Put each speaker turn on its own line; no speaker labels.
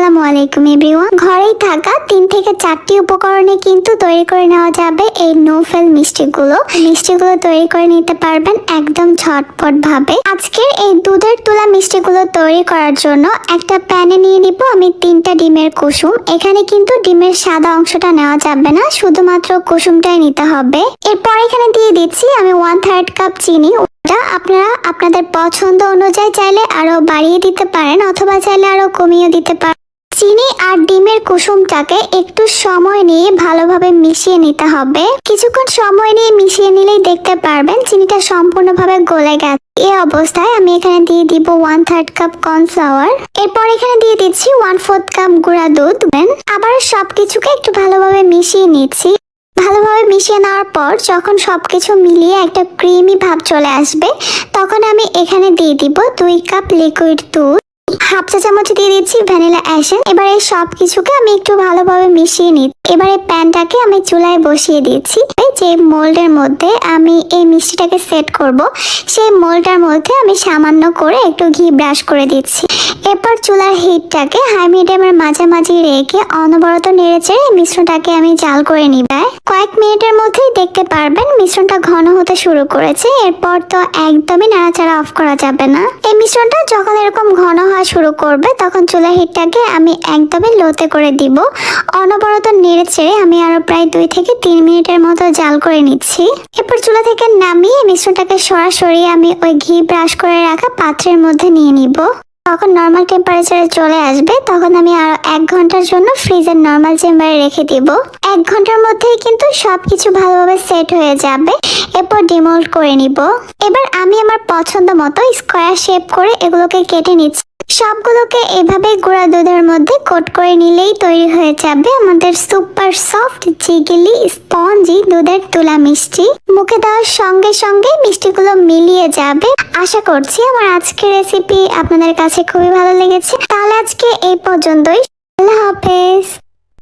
আসসালামু আলাইকুম এভরিওয়ান। ঘরেই থাকা 3 থেকে 4টি উপকরণে কিন্তু তৈরি করে নেওয়া যাবে এই নো ফেল মিষ্টিগুলো তৈরি করে নিতে পারবেন একদম ঝটপট ভাবে। আজকের এই দুধের তুলা মিষ্টিগুলো তৈরি করার জন্য একটা প্যানে নিয়ে নিব আমি 3টা ডিমের কুসুম। এখানে কিন্তু ডিমের সাদা অংশটা নেওয়া যাবে না, শুধুমাত্র কুসুমটাই নিতে হবে। এরপর এখানে দিয়ে দিচ্ছি আমি 1/3 কাপ চিনি। আপনারা আপনাদের পছন্দ অনুযায়ী চাইলে আরো বাড়িয়ে দিতে পারেন অথবা চাইলে আরো কমিয়ে দিতে পারেন। চিনি আর ডিমের কুসুমটাকে একটু সময় নিয়ে ভালোভাবে মিশিয়ে নিতে হবে। কিছুক্ষণ সময় নিয়ে মিশিয়ে নিলেই দেখতে পারবেন চিনিটা সম্পূর্ণভাবে গলে গেছে। এই অবস্থায় আমি এখানে দিয়ে দিব 1/3 কাপ কর্নফ্লাওয়ার। এরপর এখানে দিয়ে দিচ্ছি 1/4 কাপ গুঁড়া দুধ। আবার সবকিছুকে একটু ভালোভাবে মিশিয়ে নিচ্ছি। ভালোভাবে মিশিয়ে নেওয়ার পর যখন সবকিছু মিলিয়ে একটা ক্রিমি ভাব চলে আসবে, তখন আমি এখানে দিয়ে দিব 2 কাপ লিকুইড দুধ, 1/2 চা চামচ দিয়ে দিচ্ছি ভ্যানিলা এসেন্স। এবার এই সবকিছুকে আমি একটু ভালোভাবে মিশিয়ে নিই। এবার এই প্যানটাকে আমি চুলায় বসিয়ে দিচ্ছি। যে মোল্ডের মধ্যে আমি এই মিষ্টিটাকে সেট করব, সেই মোল্ডটার মধ্যে আমি সামান্য করে একটু ঘি ব্রাশ করে দিচ্ছি। এরপর চুলার হিটটাকে হাই মিডিয়ামের মাঝামাঝি রেখে অনবরত নেড়েচেড়ে মিশ্রণটাকে আমি জাল করে নিব। কয়েক মিনিটের মধ্যেই দেখতে পারবেন মিশ্রণটা ঘন হতে শুরু করেছে। এরপর তো একদমই নাড়াচাড়া অফ করা যাবে না। এই মিশ্রণটা যখন এরকম ঘন হওয়া শুরু করবে তখন চুলার হিটটাকে আমি একদমই লোতে করে দিব। অনবরত নেড়েচেড়ে আমি আরো প্রায় 2 থেকে 3 মিনিটের মতো জাল করে নিচ্ছি। এরপর চুলা থেকে নামিয়ে মিশ্রণটাকে সরাসরি আমি ওই ঘি ব্রাশ করে রাখা পাত্রের মধ্যে নিয়ে নিব। তখন নর্মাল টেম্পারেচারে চলে আসবে, তখন আমি আরো 1 ঘন্টার জন্য ফ্রিজের নর্মাল চেম্বারে রেখে দিব। 1 ঘন্টার মধ্যেই কিন্তু সবকিছু ভালোভাবে সেট হয়ে যাবে। এরপর ডিমোল্ড করে নিব। এবার আমি আমার পছন্দ মতো স্কোয়ার শেপ করে এগুলোকে কেটে নিচ্ছি। সবগুলোকে এভাবে গুঁড়া দুধের মধ্যে কোট করে নিলেই তৈরি হয়ে যাবে আমাদের সুপার সফট জিগলি স্পঞ্জি দুধের তুলা মিষ্টি। মুখে দেওয়ার সঙ্গে সঙ্গে মিষ্টিগুলো মিলিয়ে যাবে। আশা করছি আমার আজকের রেসিপি আপনাদের কাছে খুবই ভালো লেগেছে। তাহলে আজকে এই পর্যন্তই। আল্লাহ হাফেজ।